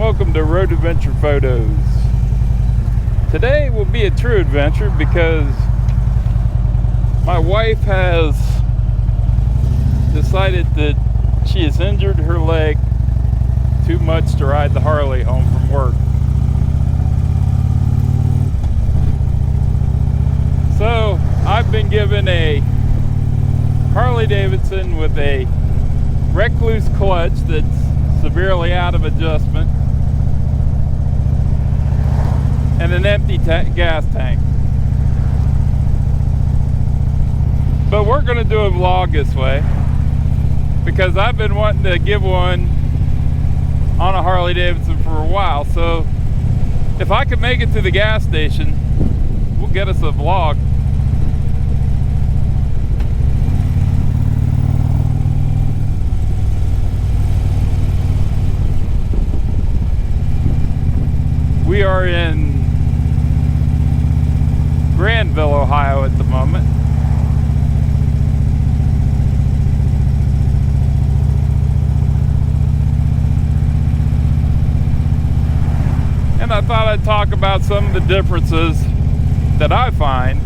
welcome to Road Adventure Photos. Today will be a true adventure because my wife has decided that she has injured her leg too much to ride the Harley home from work. So I've been given a Harley-Davidson with a recluse clutch that's severely out of adjustment and an empty gas tank. But we're going to do a vlog this way because I've been wanting to give one on a Harley-Davidson for a while. So if I could make it to the gas station, we'll get us a vlog. We are in Granville, Ohio at the moment. And I thought I'd talk about some of the differences that I find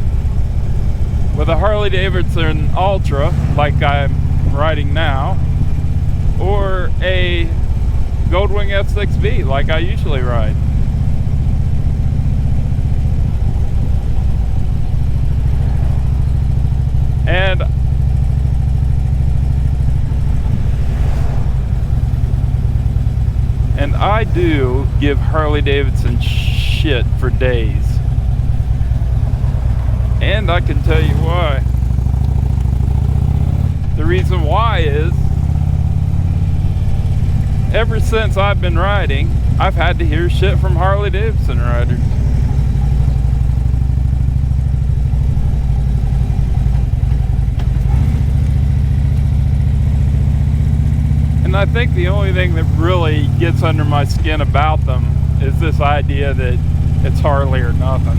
with a Harley-Davidson Ultra, like I'm riding now, or a Goldwing F6B, like I usually ride. And I do give Harley-Davidson shit for days. And I can tell you why. The reason why is, ever since I've been riding, I've had to hear shit from Harley-Davidson riders. And I think the only thing that really gets under my skin about them is this idea that it's Harley or nothing.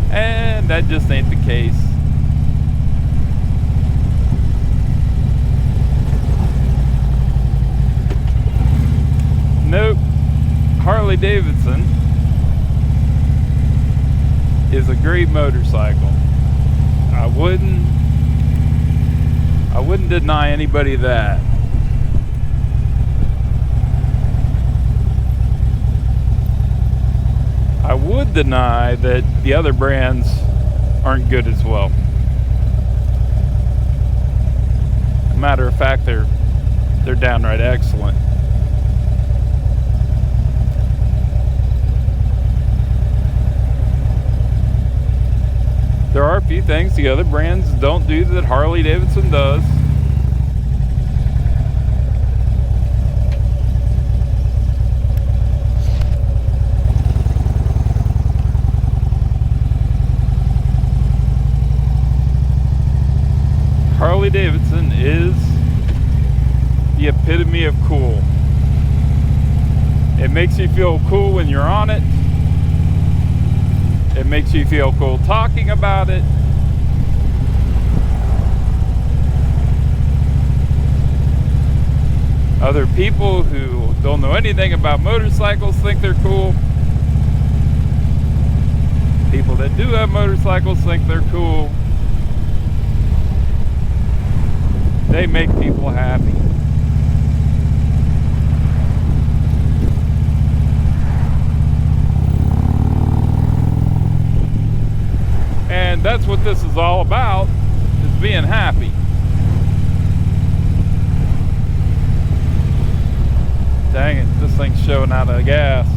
And that just ain't the case. Nope. Harley-Davidson is a great motorcycle. I wouldn't deny anybody that. I would deny that the other brands aren't good as well. Matter of fact, they're downright excellent. There are a few things the other brands don't do that Harley-Davidson does. Harley-Davidson is the epitome of cool. It makes you feel cool when you're on it. It makes you feel cool talking about it. Other people who don't know anything about motorcycles think they're cool. People that do have motorcycles think they're cool. They make people happy. And that's what this is all about, is being happy. Dang it, this thing's showing out of gas.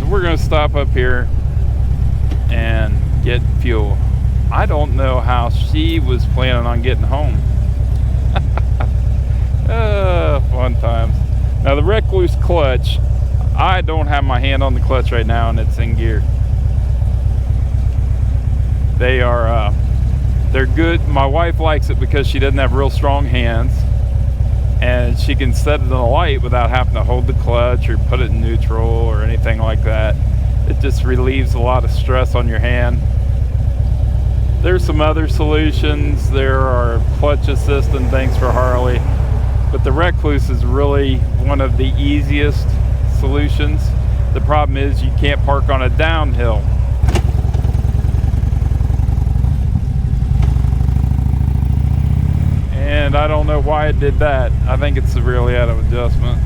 We're going to stop up here and get fuel. I don't know how she was planning on getting home. Fun times. Now the recluse clutch, I don't have my hand on the clutch right now and it's in gear. They're good. My wife likes it because she doesn't have real strong hands. and she can set it in the light without having to hold the clutch or put it in neutral or anything like that. It just relieves a lot of stress on your hand. There's some other solutions. There are clutch assist and things for Harley, but the Recluse is really one of the easiest solutions. The problem is you can't park on a downhill. And I don't know why it did that. I think it's severely out of adjustment.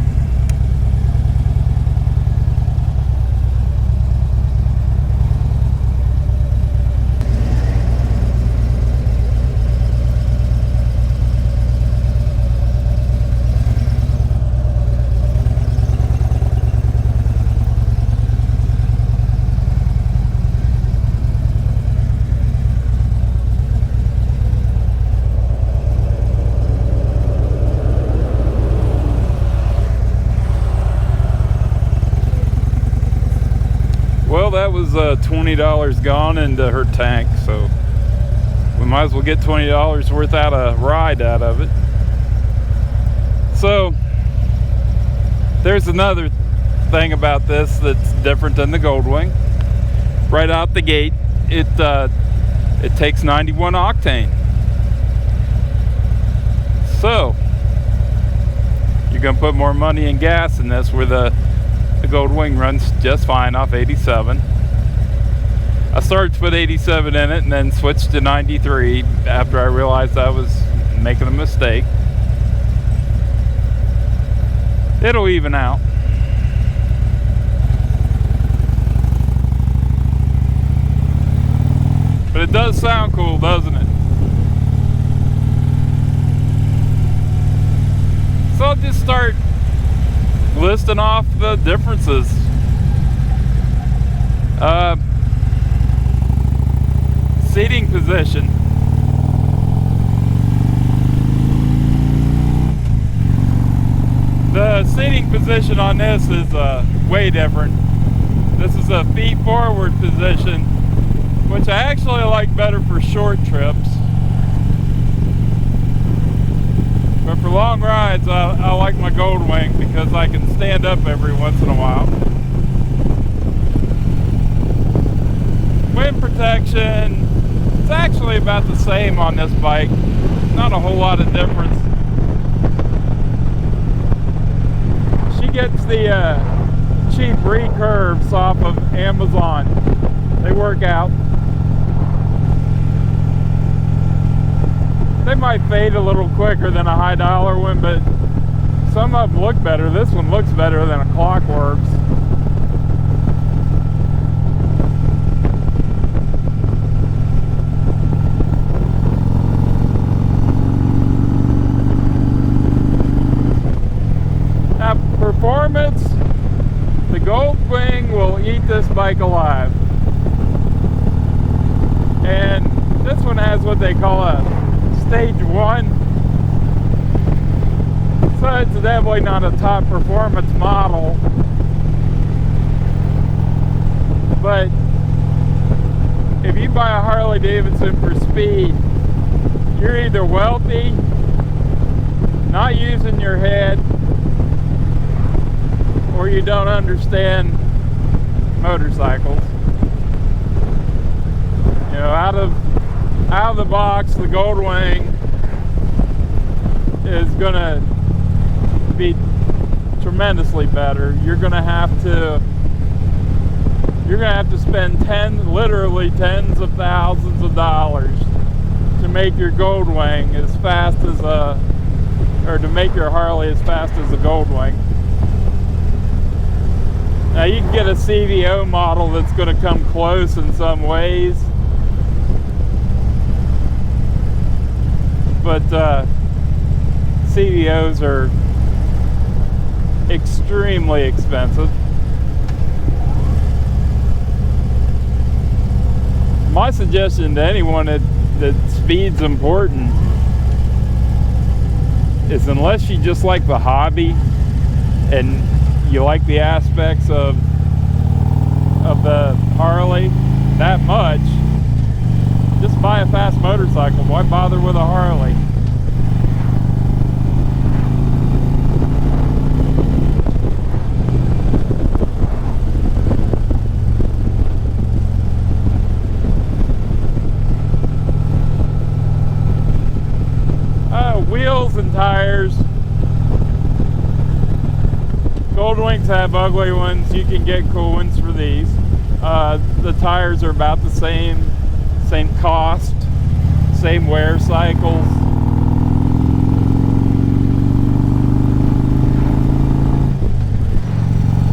Well, that was $20 gone into her tank, so we might as well get $20 worth out of ride out of it. So there's another thing about this that's different than the Goldwing. Right out the gate, it takes 91 octane. So you're gonna put more money in gas in this, where the Goldwing runs just fine off 87. I started to put 87 in it and then switched to 93 after I realized I was making a mistake. It'll even out. But it does sound cool, doesn't it? So I'll just start listing off the differences. Seating position. The seating position on this is way different. This is a feet forward position, which I actually like better for short trips. But for long rides, I like my Goldwing because I can stand up every once in a while. Wind protection, it's actually about the same on this bike. Not a whole lot of difference. She gets the cheap recurves off of Amazon. They work out. They might fade a little quicker than a high dollar one, but some of them look better. This one looks better than a Clockworks. Now, performance, the Goldwing will eat this bike alive. And this one has what they call a Stage 1, so it's definitely not a top performance model, but if you buy a Harley-Davidson for speed, you're either wealthy, not using your head, or you don't understand motorcycles. You know, out of the box, the Goldwing is gonna be tremendously better. You're gonna have to spend literally tens of thousands of dollars to make your Goldwing as fast as or to make your Harley as fast as a Goldwing. Now you can get a CVO model that's gonna come close in some ways, but CVOs are extremely expensive. My suggestion to anyone that speed's important is, unless you just like the hobby and you like the aspects of the Harley that much, just buy a fast motorcycle. Why bother with a Harley? Goldwings have ugly ones. You can get cool ones for these. The tires are about the same cost, same wear cycles.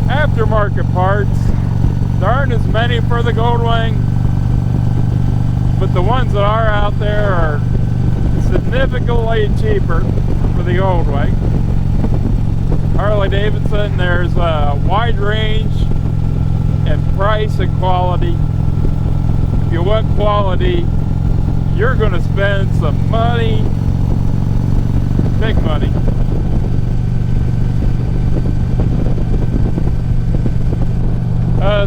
Aftermarket parts, there aren't as many for the Goldwing, but the ones that are out there are significantly cheaper for the Goldwing. Harley-Davidson, there's a wide range in price and quality. If you want quality, you're going to spend some money, big money.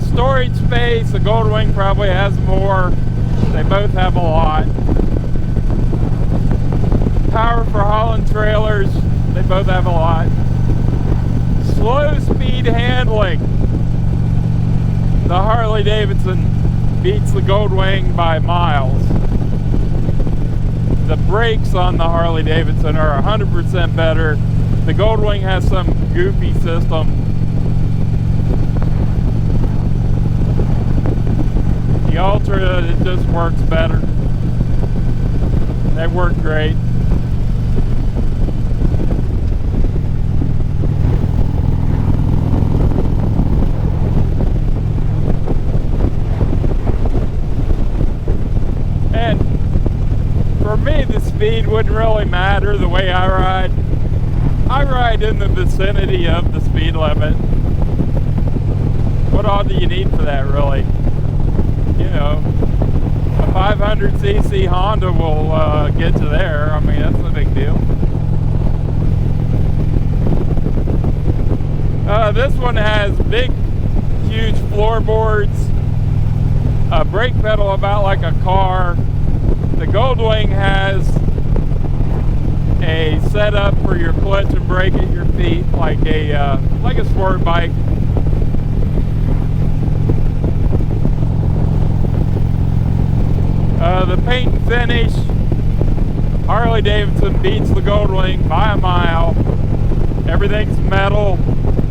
Storage space, the Goldwing probably has more. They both have a lot. Power for hauling trailers, they both have a lot. Slow speed handling, the Harley-Davidson beats the Goldwing by miles. The brakes on the Harley-Davidson are 100% better. The Goldwing has some goofy system. The Ultra, it just works better. They work great. And for me, the speed wouldn't really matter the way I ride. I ride in the vicinity of the speed limit. What all do you need for that, really? You know, a 500cc Honda will get you there. I mean, that's no big deal. This one has big, huge floorboards, a brake pedal about like a car. The Goldwing has a setup for your clutch and brake at your feet, like a sport bike. The paint and finish, Harley-Davidson beats the Goldwing by a mile. Everything's metal.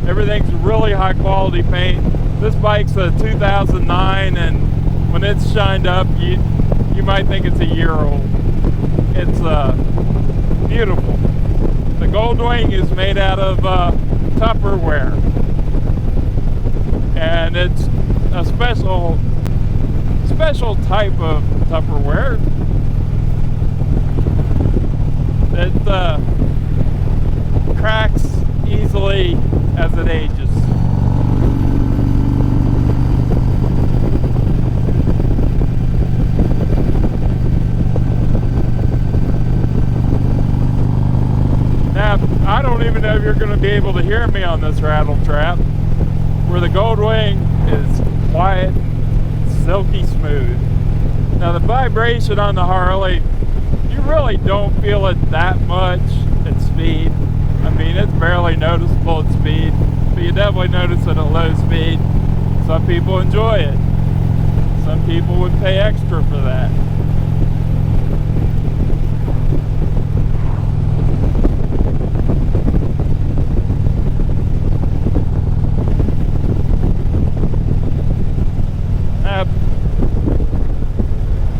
Everything's really high quality paint. This bike's a 2009, and when it's shined up, you might think it's a year old. It's beautiful. The Goldwing is made out of Tupperware, and it's a special type of Tupperware that cracks easily as it ages. Now, I don't even know if you're going to be able to hear me on this rattle trap, where the Goldwing is quiet, silky smooth. Now the vibration on the Harley, you really don't feel it that much at speed. I mean, it's barely noticeable at speed, but you definitely notice it at low speed. Some people enjoy it. Some people would pay extra for that.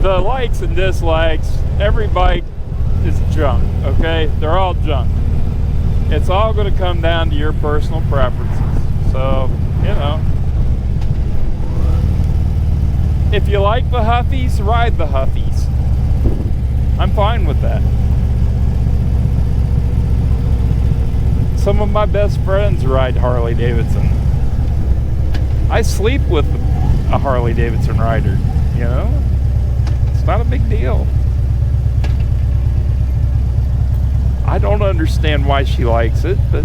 The likes and dislikes, every bike is junk, okay? They're all junk. It's all going to come down to your personal preferences. So, you know, if you like the Huffies, ride the Huffies. I'm fine with that. Some of my best friends ride Harley-Davidson. I sleep with a Harley-Davidson rider, you know? It's not a big deal. I don't understand why she likes it, but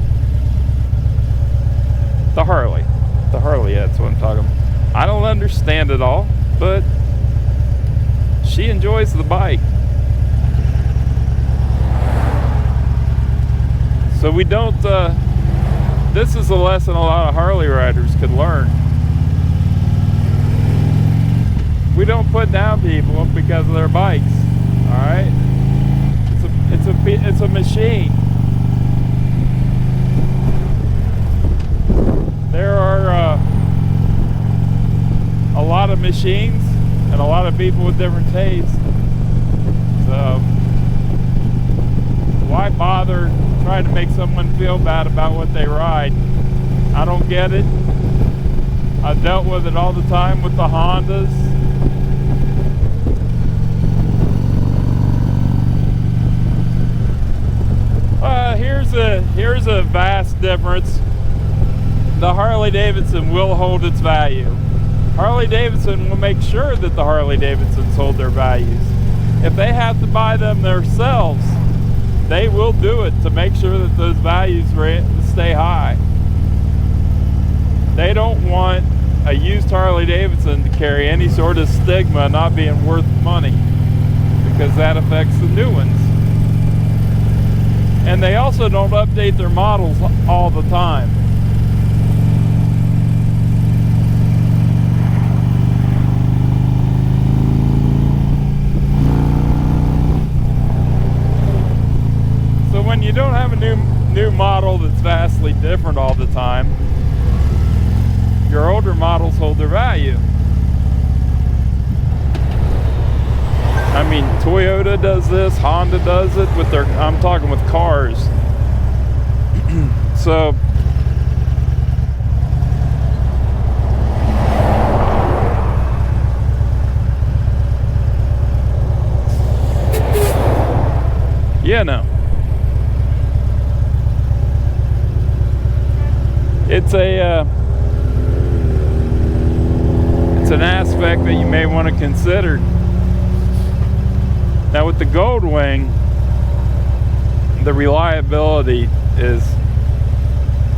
the Harley, that's what I'm talking about. I don't understand it all, but she enjoys the bike. So we don't, this is a lesson a lot of Harley riders could learn. We don't put down people because of their bikes, all right? It's a machine. machines and a lot of people with different tastes. So why bother trying to make someone feel bad about what they ride? I don't get it. I've dealt with it all the time with the Hondas. Here's a vast difference. The Harley-Davidson will hold its value. Harley-Davidson will make sure that the Harley-Davidsons hold their values. If they have to buy them themselves, they will do it to make sure that those values stay high. They don't want a used Harley-Davidson to carry any sort of stigma not being worth money, because that affects the new ones. And they also don't update their models all the time. So when you don't have a new model that's vastly different all the time, your older models hold their value. I mean, Toyota does this, Honda does it with their, I'm talking with cars. So yeah, no. It's an aspect that you may want to consider. Now with the Goldwing, the reliability is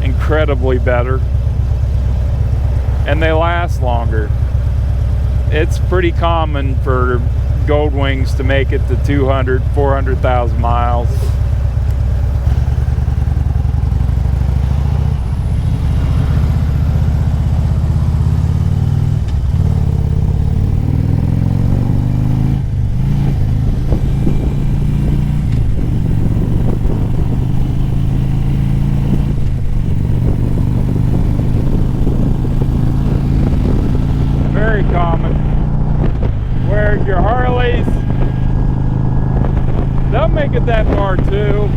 incredibly better and they last longer. It's pretty common for Goldwings to make it to 200, 400,000 miles. Common, where your Harleys, they'll make it that far too,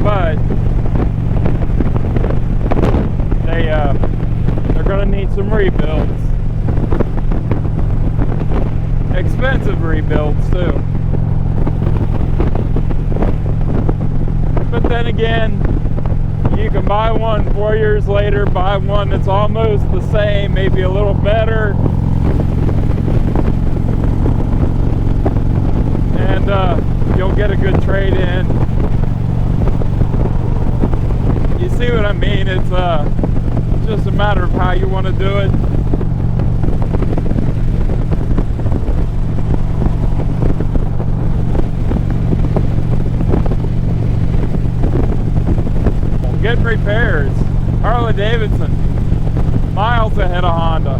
but they're gonna need some rebuilds, expensive rebuilds too. But then again, you can buy one 4 years later, buy one that's almost the same, maybe a little better, and you'll get a good trade-in. You see what I mean? It's just a matter of how you want to do it. Getting repairs. Harley-Davidson, miles ahead of Honda.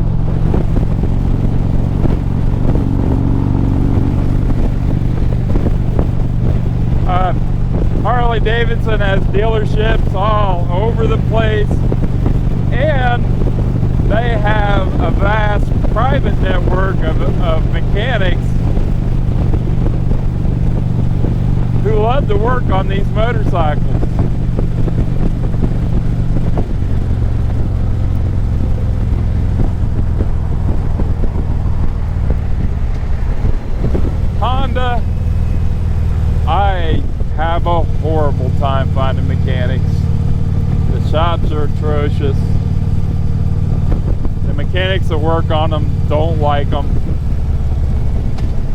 Harley-Davidson has dealerships all over the place, and they have a vast private network of mechanics who love to work on these motorcycles. Honda, I have a horrible time finding mechanics. The shops are atrocious. The mechanics that work on them don't like them.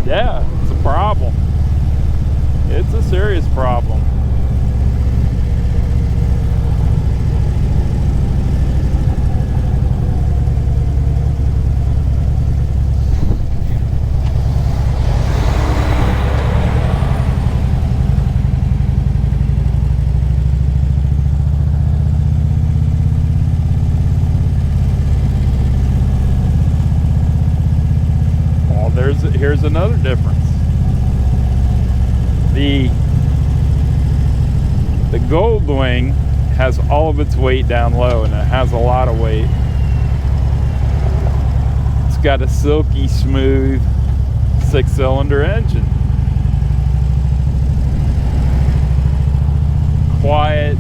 Yeah, it's a problem. It's a serious problem. Here's another difference. The Goldwing has all of its weight down low, and it has a lot of weight. It's got a silky smooth 6-cylinder engine. Quiet.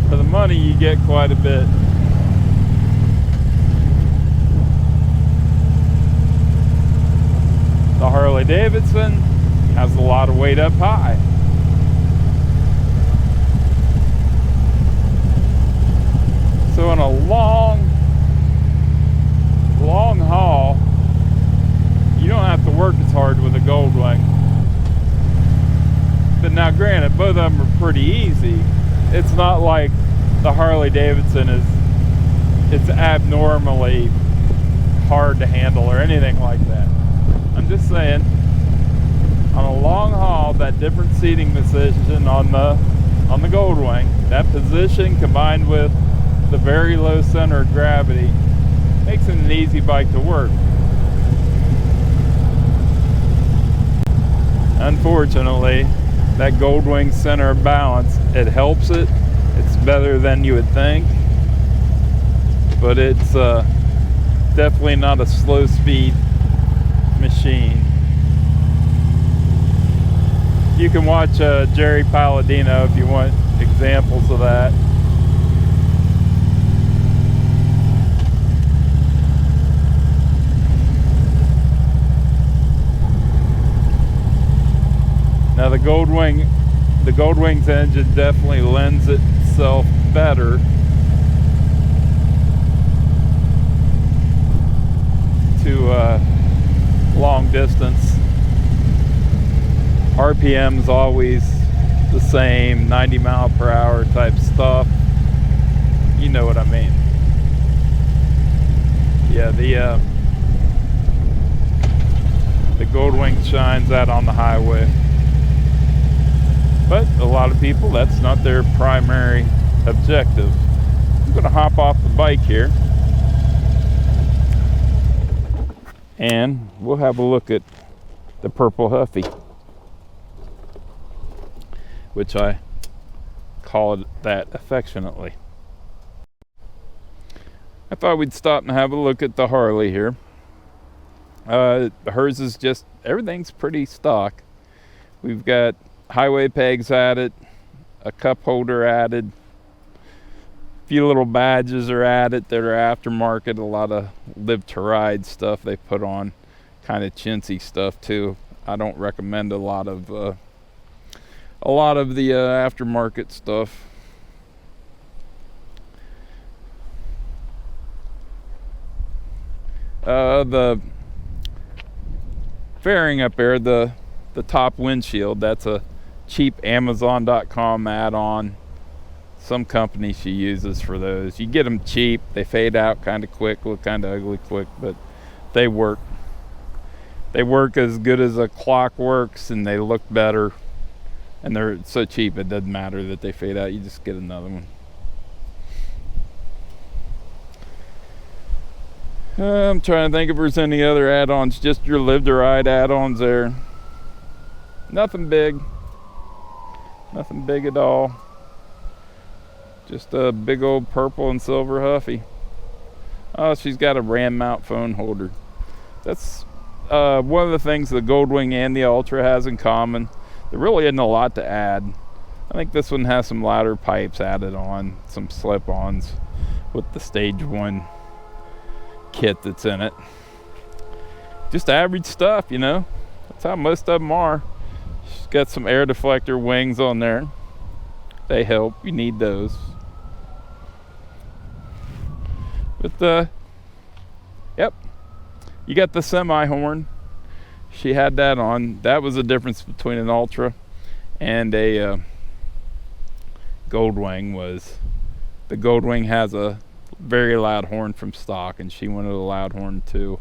For the money, you get quite a bit. The Harley-Davidson has a lot of weight up high. So in a long haul, you don't have to work as hard with a Goldwing. But now granted, both of them are pretty easy. It's not like the Harley-Davidson it's abnormally hard to handle or anything like that. I'm just saying, on a long haul, that different seating position on the Goldwing, that position combined with the very low center of gravity makes it an easy bike to work. Unfortunately, that Goldwing center of balance, it helps it. It's better than you would think, but it's definitely not a slow speed machine. You can watch Jerry Palladino if you want examples of that. Now the Goldwing's engine definitely lends itself better to long distance. RPM's always the same, 90 mile per hour type stuff. You know what I mean. Yeah, the Goldwing shines out on the highway. But a lot of people, that's not their primary objective. I'm going to hop off the bike here, and we'll have a look at the Purple Huffy, which I call it that affectionately. I thought we'd stop and have a look at the Harley here. Hers is just, everything's pretty stock. We've got highway pegs added, a cup holder added, a few little badges are added that are aftermarket, a lot of live to ride stuff they put on, kind of chintzy stuff too. I don't recommend a lot of the aftermarket stuff. The fairing up there, the top windshield, that's a cheap Amazon.com add-on. Some company she uses for those. You get them cheap, they fade out kind of quick, look kind of ugly quick, but they work. They work as good as a clock works, and they look better, and they're so cheap it doesn't matter that they fade out. You just get another one. I'm trying to think if there's any other add-ons. Just your live to ride add-ons there. Nothing big at all. Just a big old purple and silver Huffy. Oh, she's got a RAM mount phone holder. That's one of the things the Goldwing and the Ultra has in common. There really isn't a lot to add. I think this one has some ladder pipes added on, some slip-ons with the stage 1 kit that's in it. Just average stuff, you know. That's how most of them are. She's got some air deflector wings on there. They help. You need those. But yep. You got the semi horn. She had that on. That was the difference between an Ultra and a Goldwing. Was the Goldwing has a very loud horn from stock, and she wanted a loud horn too.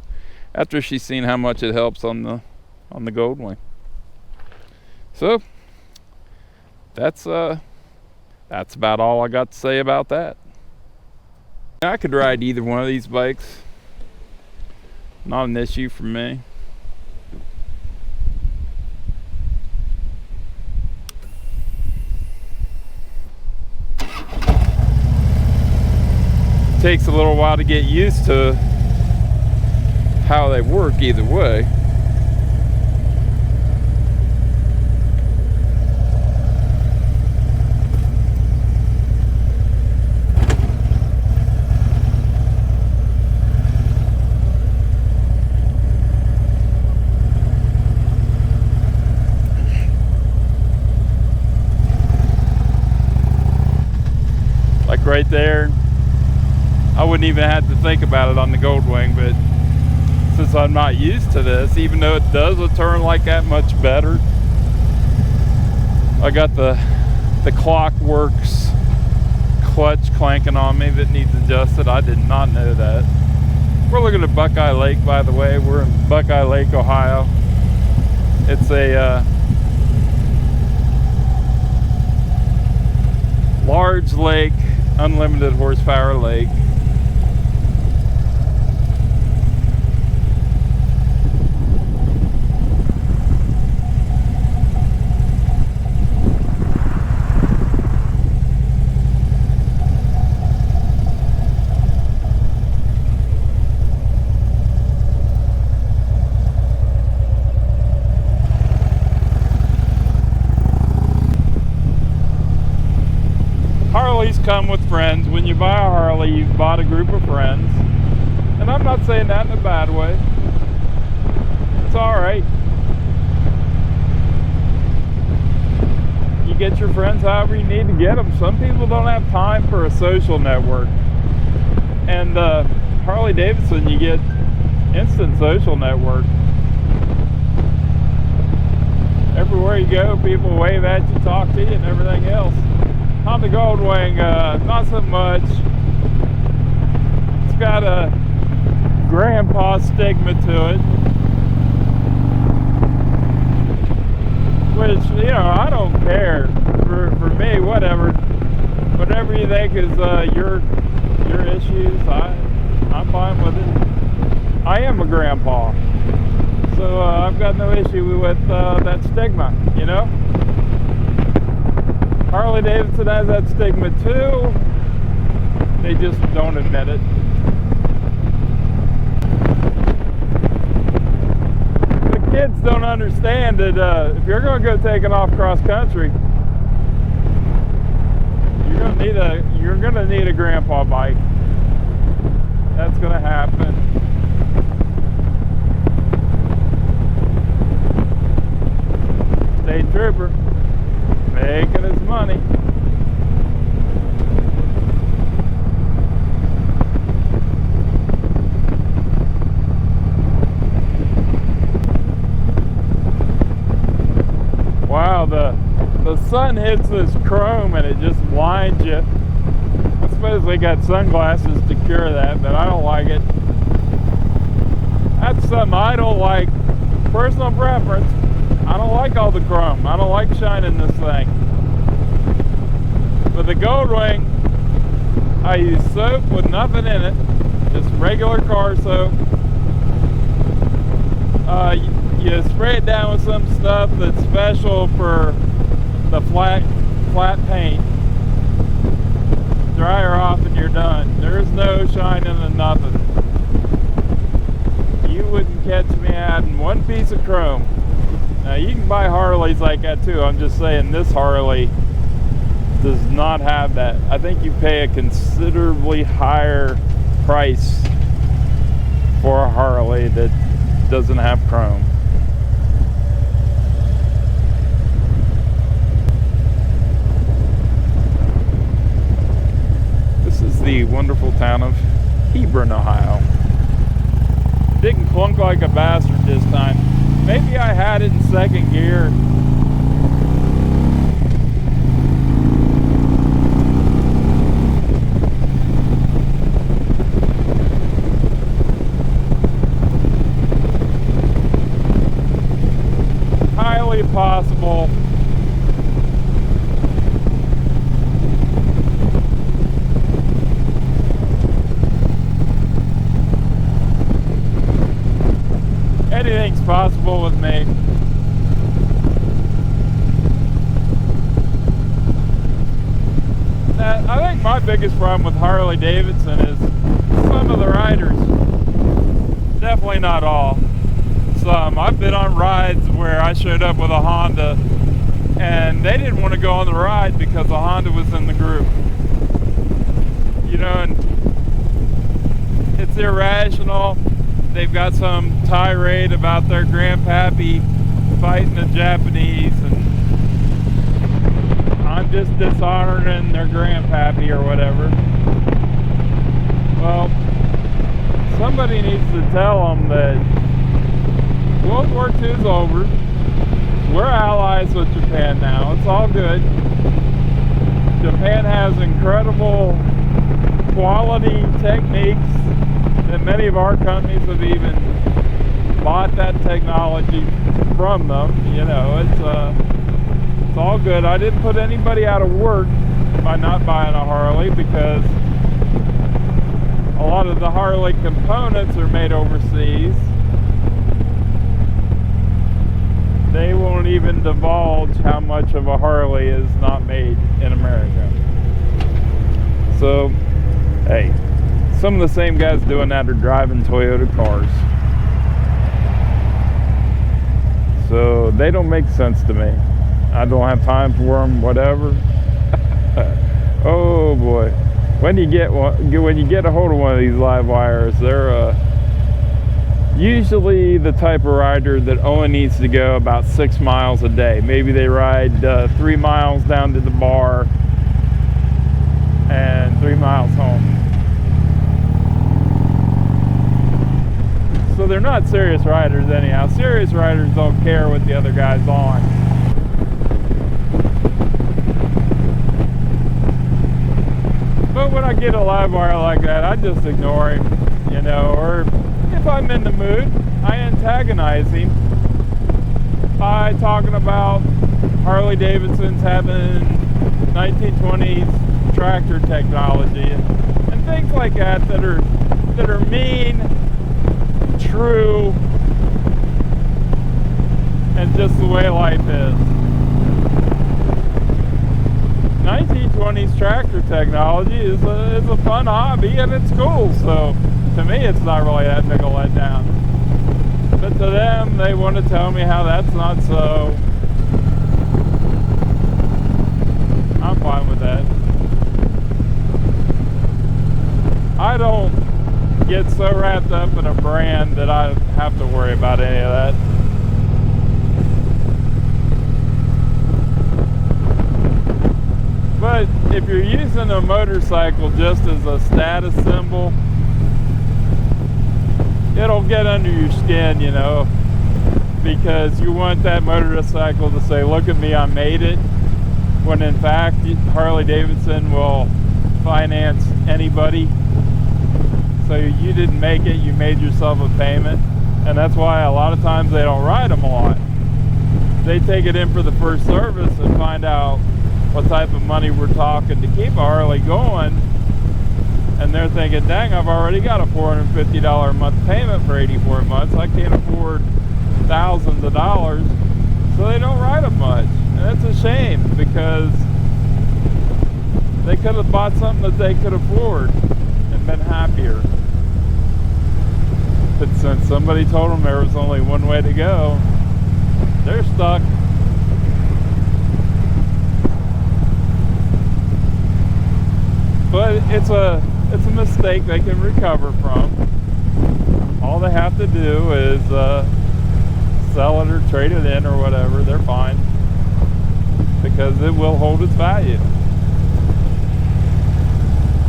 After she's seen how much it helps on the Goldwing. So that's about all I got to say about that. I could ride either one of these bikes. Not an issue for me. takes a little while to get used to how they work either way. Like right there, I wouldn't even have to think about it on the Goldwing, but since I'm not used to this, even though it does a turn like that much better, I got the Clockworks clutch clanking on me that needs adjusted. I did not know that. We're looking at Buckeye Lake, by the way. We're in Buckeye Lake, Ohio. It's a large lake, unlimited horsepower lake. Harleys come with friends. When you buy a Harley, you've bought a group of friends. And I'm not saying that in a bad way. It's alright. You get your friends however you need to get them. Some people don't have time for a social network. And Harley-Davidson, you get instant social network. Everywhere you go, people wave at you, talk to you, and everything else. On the Goldwing, not so much. It's got a grandpa stigma to it, which, you know, I don't care. For me, whatever you think is your issues, I'm fine with it. I am a grandpa, so I've got no issue with that stigma, you know. Harley-Davidson has that stigma too. They just don't admit it. The kids don't understand that if you're going to go taking off cross country, you're going to need a grandpa bike. That's going to happen. State trooper. Making his money. Wow, the sun hits this chrome and it just blinds you. I suppose they got sunglasses to cure that, but I don't like it. That's something I don't like. Personal preference. I don't like all the chrome. I don't like shining this thing. With the Goldwing, I use soap with nothing in it, just regular car soap. You spray it down with some stuff that's special for the flat paint. Dry her off and you're done. There's no shining and nothing. You wouldn't catch me adding one piece of chrome. Now you can buy Harleys like that too. I'm just saying this Harley does not have that. I think you pay a considerably higher price for a Harley that doesn't have chrome. This is the wonderful town of Hebron, Ohio. Didn't clunk like a bastard this time. Maybe I had it in second gear. Highly possible. Anything's possible with me. I think my biggest problem with Harley-Davidson is some of the riders. Definitely not all. Some. I've been on rides where I showed up with a Honda and they didn't want to go on the ride because the Honda was in the group. You know, and it's irrational. They've got some tirade about their grandpappy fighting the Japanese, and I'm just dishonoring their grandpappy or whatever. Well, somebody needs to tell them that World War II is over. We're allies with Japan now. It's all good. Japan has incredible quality techniques that many of our companies have even bought that technology from them. You know, it's all good. I didn't put anybody out of work by not buying a Harley, because a lot of the Harley components are made overseas. They won't even divulge how much of a Harley is not made in America. So, hey, some of the same guys doing that are driving Toyota cars. So they don't make sense to me. I don't have time for them, whatever. Oh boy. When you get a hold of one of these live wires, they're usually the type of rider that only needs to go about 6 miles a day. Maybe they ride 3 miles down to the bar and 3 miles home. So they're not serious riders anyhow. Serious riders don't care what the other guy's on. But when I get a live wire like that, I just ignore him, you know, or if I'm in the mood, I antagonize him by talking about Harley-Davidson's having 1920s tractor technology and things like that that are mean, true, and just the way life is. 1920s tractor technology is a fun hobby, and it's cool, so to me it's not really that big a letdown. But to them, they want to tell me how that's not so. I'm fine with that. I don't get so wrapped up in a brand that I have to worry about any of that. But if you're using a motorcycle just as a status symbol, it'll get under your skin, you know, because you want that motorcycle to say, look at me, I made it, when in fact Harley-Davidson will finance anybody. So you didn't make it, you made yourself a payment, and that's why a lot of times they don't ride them a lot. They take it in for the first service and find out what type of money we're talking to keep a Harley going, and they're thinking, dang, I've already got a $450 a month payment for 84 months. I can't afford thousands of dollars, so they don't ride them much. And that's a shame, because they could have bought something that they could afford and been happier. But since somebody told them there was only one way to go, they're stuck. But it's a mistake they can recover from. All they have to do is sell it or trade it in or whatever. They're fine, because it will hold its value.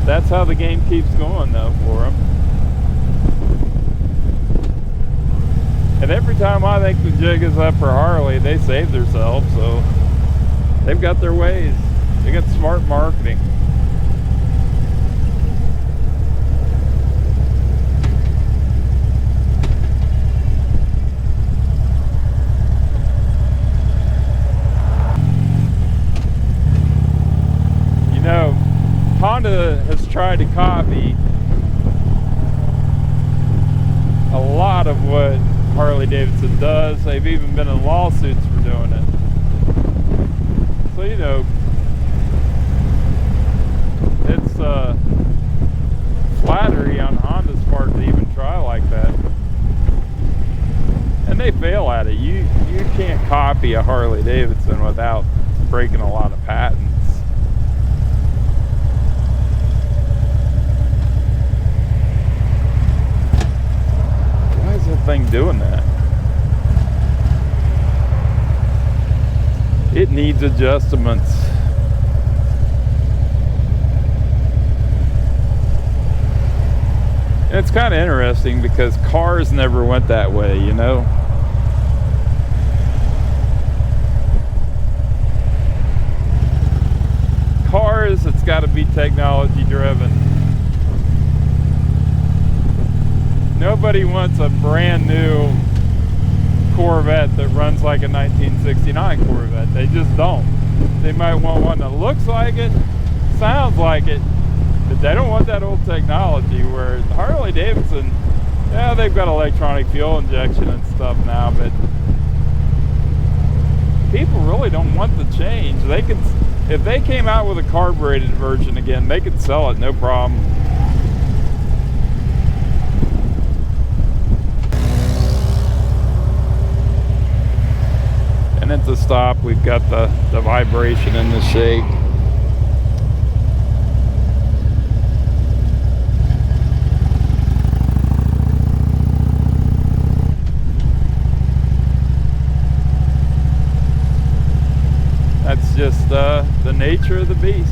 That's how the game keeps going, though, for them. And every time I think the jig is up for Harley, they save themselves. So they've got their ways. They got smart marketing. You know, Honda has tried to copy a lot of what Harley-Davidson does. They've even been in lawsuits for doing it. So, you know, it's copy a Harley-Davidson without breaking a lot of patents. Why is that thing doing that? It needs adjustments. And it's kind of interesting because cars never went that way, you know? Cars, it's got to be technology driven. Nobody wants a brand new Corvette that runs like a 1969 Corvette. They just don't. They might want one that looks like it, sounds like it, but they don't want that old technology. Where Harley-Davidson, yeah, they've got electronic fuel injection and stuff now, but people really don't want the change. They could, if they came out with a carbureted version again, they could sell it no problem. And at the stop, we've got the vibration and the shake. That's just the nature of the beast.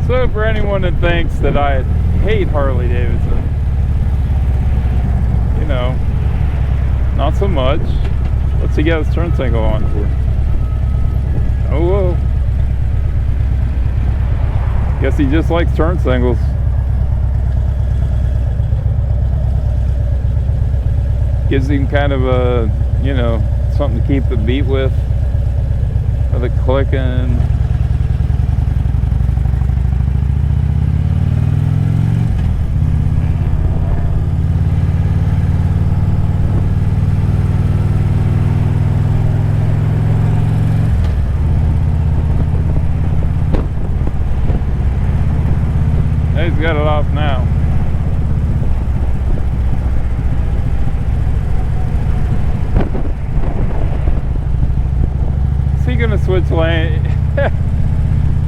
So for anyone that thinks that I hate Harley-Davidson, you know, not so much. What's he got his turn signal on for? Oh, whoa. Guess he just likes turn signals. Gives him kind of a, you know, something to keep the beat with the clicking. He's got it off now. Is he gonna switch lane?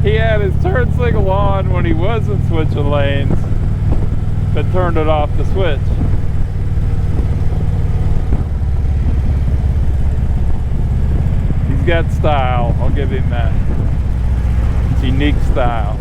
He had his turn signal on when he wasn't switching lanes, but turned it off to switch. He's got style, I'll give him that. It's unique style.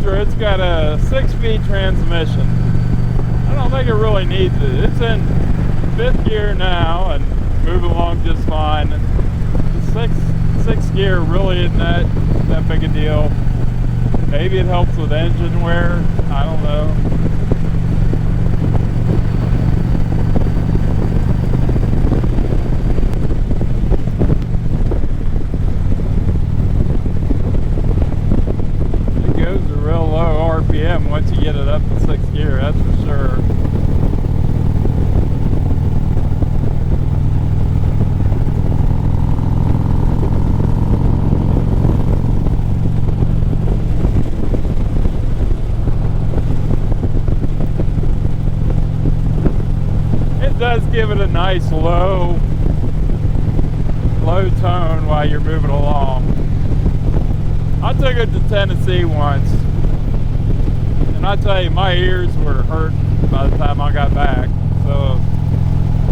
It's got a 6-speed transmission. I don't think it really needs it. It's in 5th gear now and moving along just fine. The sixth gear really isn't that big a deal. Maybe it helps with engine wear. I don't know. RPM once you get it up to 6th gear, that's for sure. It does give it a nice low tone while you're moving along. I took it to Tennessee once. And I tell you, my ears were hurt by the time I got back. So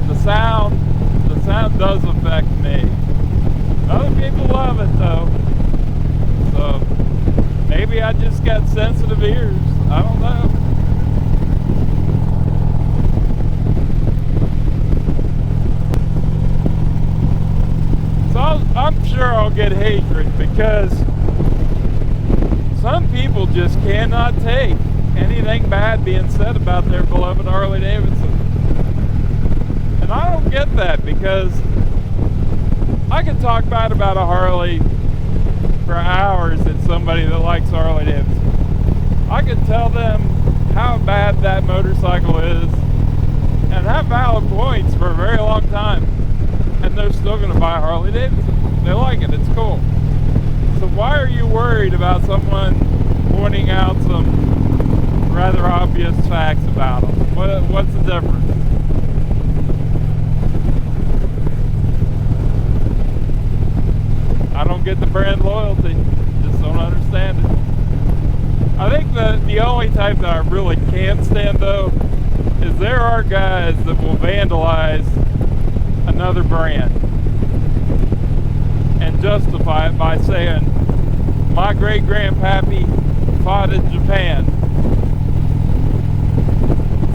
the sound does affect me. Other people love it though. So maybe I just got sensitive ears. I don't know. So I'm sure I'll get hatred because some people just cannot take anything bad being said about their beloved Harley-Davidson. because I can talk bad about a Harley for hours at somebody that likes Harley-Davidson. I can tell them how bad that motorcycle is and have valid points for a very long time, and they're still going to buy a Harley-Davidson. They like it, it's cool. So why are you worried about someone pointing out some rather obvious facts about them? What's the difference? I don't get the brand loyalty. Just don't understand it. I think the only type that I really can't stand, though, is there are guys that will vandalize another brand and justify it by saying, my great-grandpappy fought in Japan.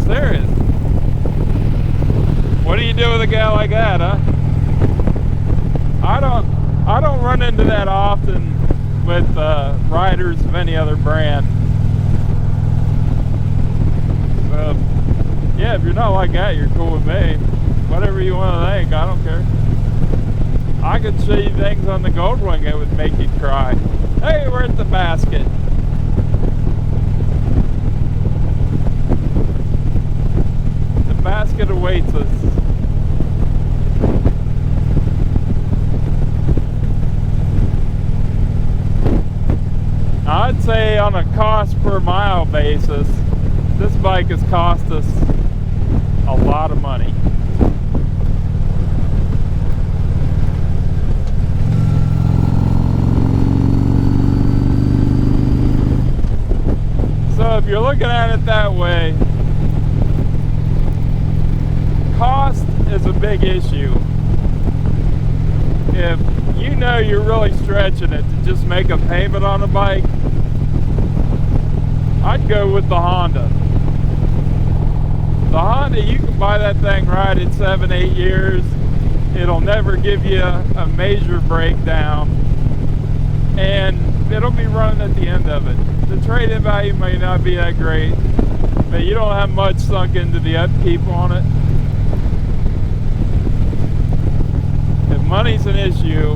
Serious. What do you do with a guy like that, huh? I don't run into that often with riders of any other brand. Yeah, if you're not like that, you're cool with me. Whatever you want to think, I don't care. I could show you things on the Goldwing that would make you cry. Hey, we're at the basket. The basket awaits us. I'd say on a cost per mile basis, this bike has cost us a lot of money. So if you're looking at it that way, cost is a big issue. If you know you're really stretching it to just make a payment on a bike, I'd go with the Honda. The Honda, you can buy that thing right at 7-8 years. It'll never give you a major breakdown, and it'll be running at the end of it. The trade-in value may not be that great, but you don't have much sunk into the upkeep on it. If money's an issue,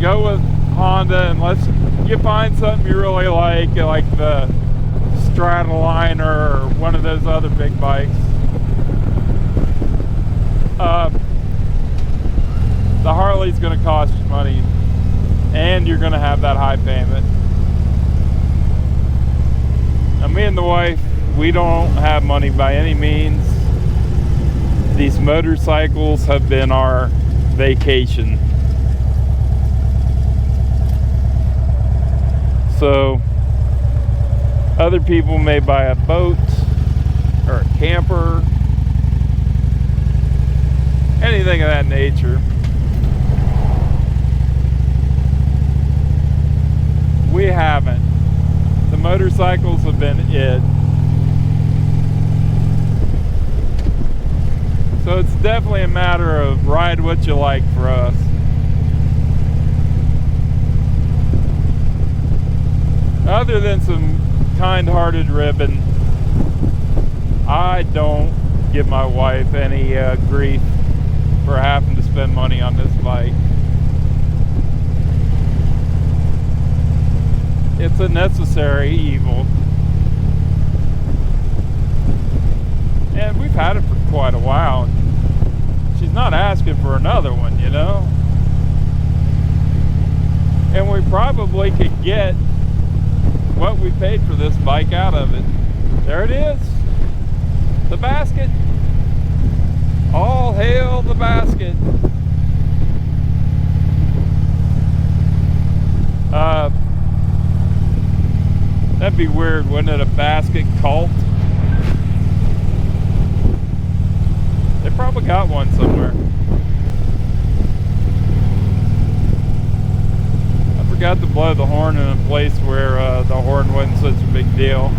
go with Honda unless you find something you really like the Stratoliner or one of those other big bikes. The Harley's going to cost you money, and you're going to have that high payment. Now, me and the wife, we don't have money by any means. These motorcycles have been our vacation. So other people may buy a boat or a camper, anything of that nature. We haven't. The motorcycles have been it. So it's definitely a matter of ride what you like for us. Other than some kind-hearted ribbon, I don't give my wife any grief for having to spend money on this bike. It's a necessary evil. And we've had it for quite a while. She's not asking for another one, you know? And we probably could get what we paid for this bike out of it. There it is. The basket. All hail the basket. That'd be weird, wouldn't it? A basket cult? They probably got one somewhere. I forgot to blow the horn in a place where the horn wasn't such a big deal.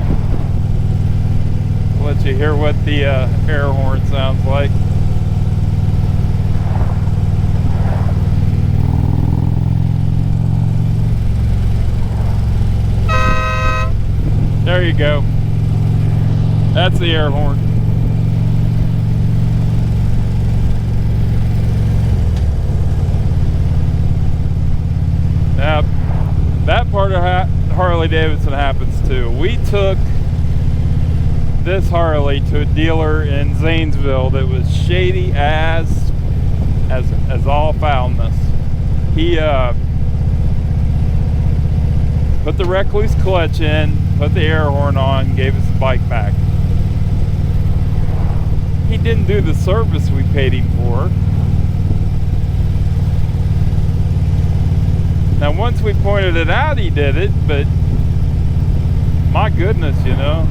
I'll let you hear what the air horn sounds like. There you go. That's the air horn. Harley-Davidson happens too. We took this Harley to a dealer in Zanesville that was shady as all foulness. He put the Recluse clutch in, put the air horn on, gave us the bike back. He didn't do the service we paid him for. Now, once we pointed it out, he did it, but my goodness, you know,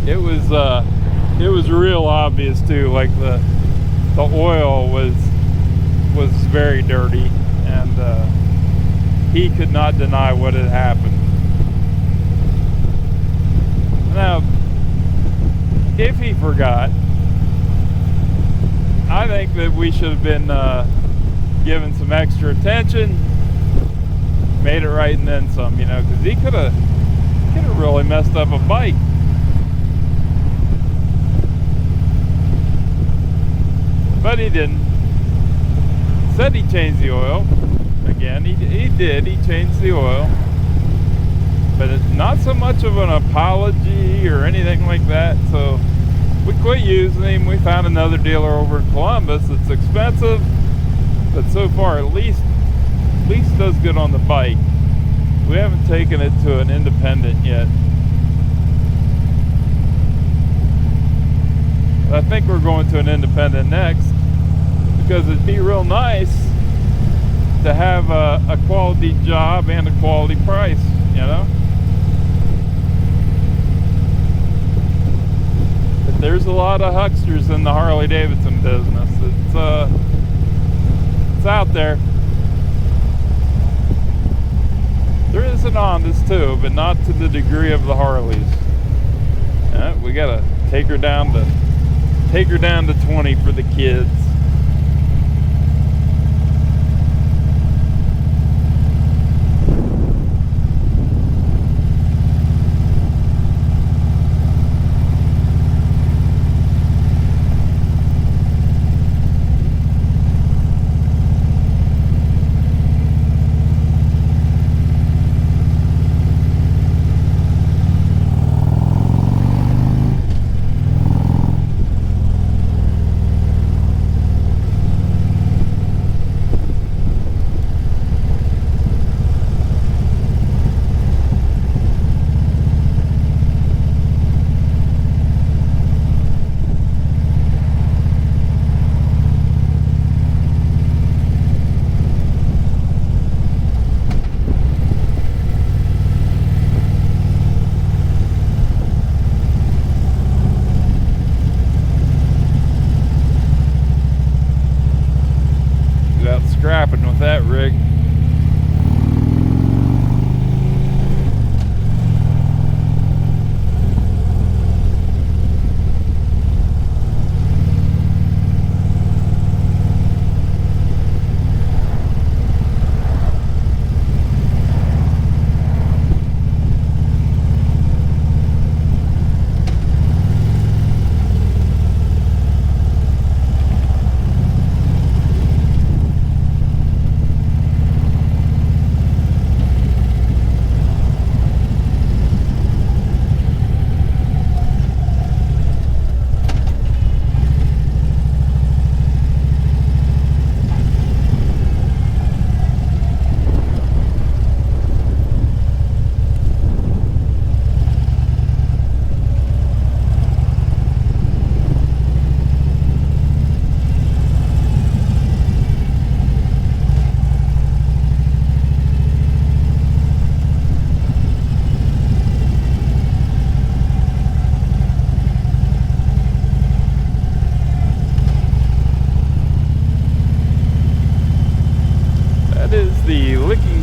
it was real obvious too. Like the oil was very dirty, and he could not deny what had happened. Now, if he forgot, I think that we should have been given some extra attention, made it right, and then some, you know, because he could have really messed up a bike. But he didn't. Said he changed the oil. Again, he did. He changed the oil. But it's not so much of an apology or anything like that. So we quit using him. We found another dealer over in Columbus. It's expensive, but so far at least does good on the bike. We haven't taken it to an independent yet. I think we're going to an independent next, because it'd be real nice to have a quality job and a quality price, you know. But there's a lot of hucksters in the Harley-Davidson business. It's out there. There is an Hondas too, but not to the degree of the Harleys. We gotta take her down to 20 for the kids. Scrapping with that rig.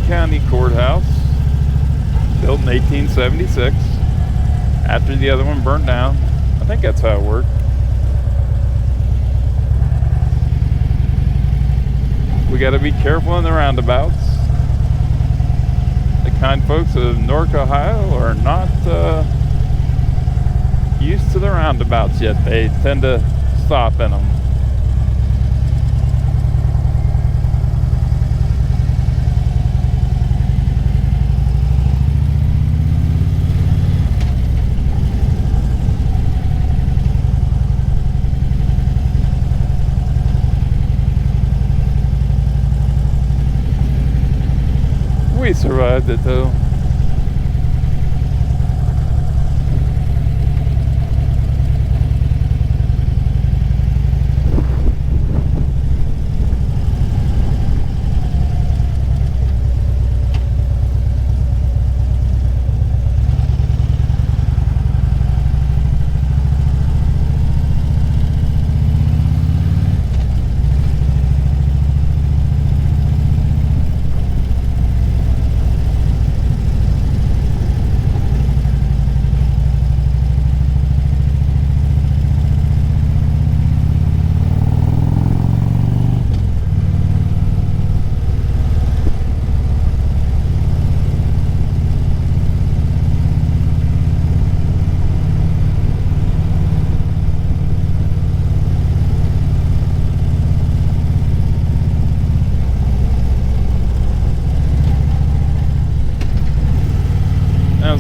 County Courthouse, built in 1876 after the other one burned down. I think that's how it worked. We got to be careful in the roundabouts. The kind folks of Newark, Ohio are not used to the roundabouts yet. They tend to stop in them. We survived it though.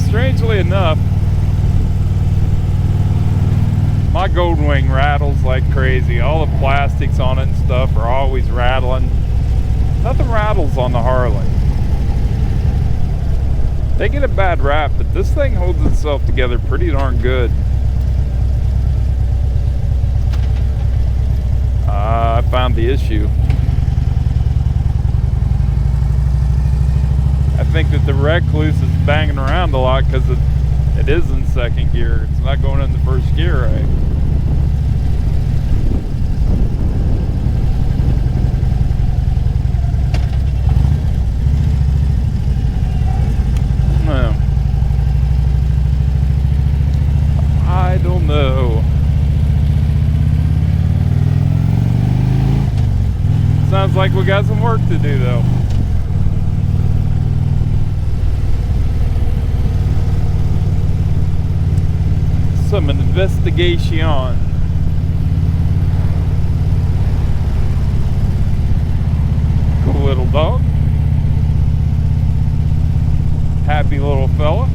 Strangely enough, my Goldwing rattles like crazy. All the plastics on it and stuff are always rattling. Nothing rattles on the Harley. They get a bad rap, but this thing holds itself together pretty darn good. I found the issue. I think that the Recluse is banging around a lot because it is in second gear. It's not going in the first gear right. No. I don't know. Sounds like we got some work to do though. Some investigation. Cool little dog. Happy little fella.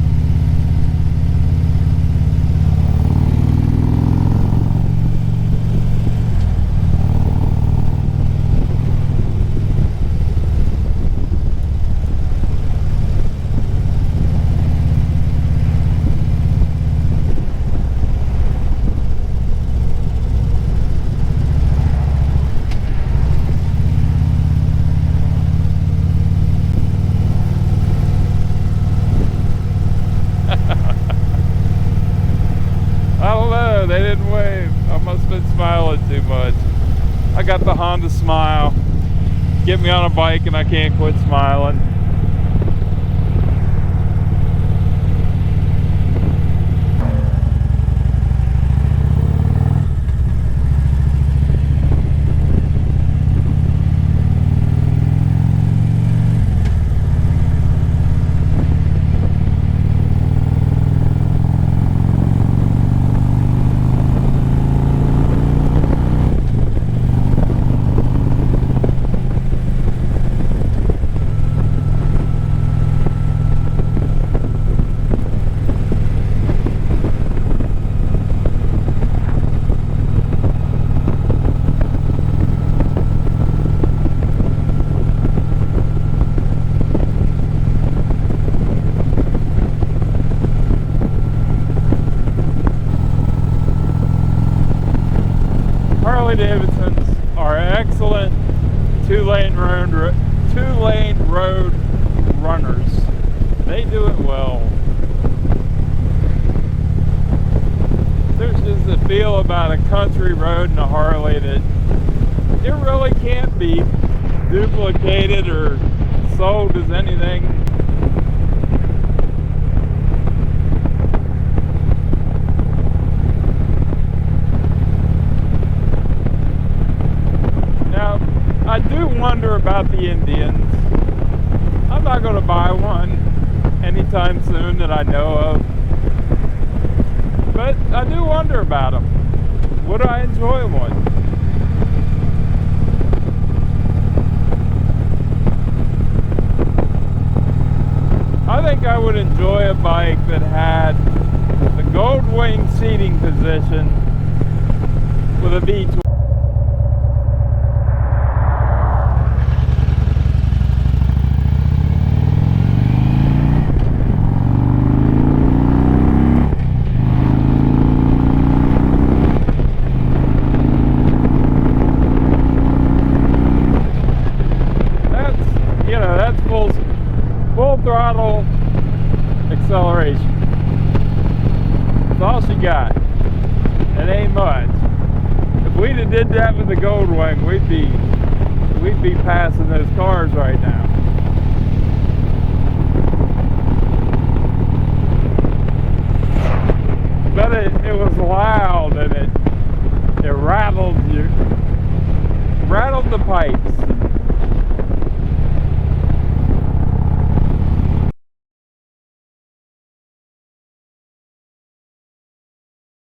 They didn't wave. I must have been smiling too much. I got the Honda smile. Get me on a bike and I can't quit smiling. Harley-Davidsons are excellent two-lane road runners. They do it well. There's just a feel about a country road and a Harley that it really can't be duplicated or sold as anything. I do wonder about the Indians. I'm not going to buy one anytime soon that I know of. But I do wonder about them. Would I enjoy one? I think I would enjoy a bike that had the Goldwing seating position with a V12. else you got? It ain't much. If we'd have did that with the Goldwing, we'd be passing those cars right now. But it was loud, and it rattled the pipes.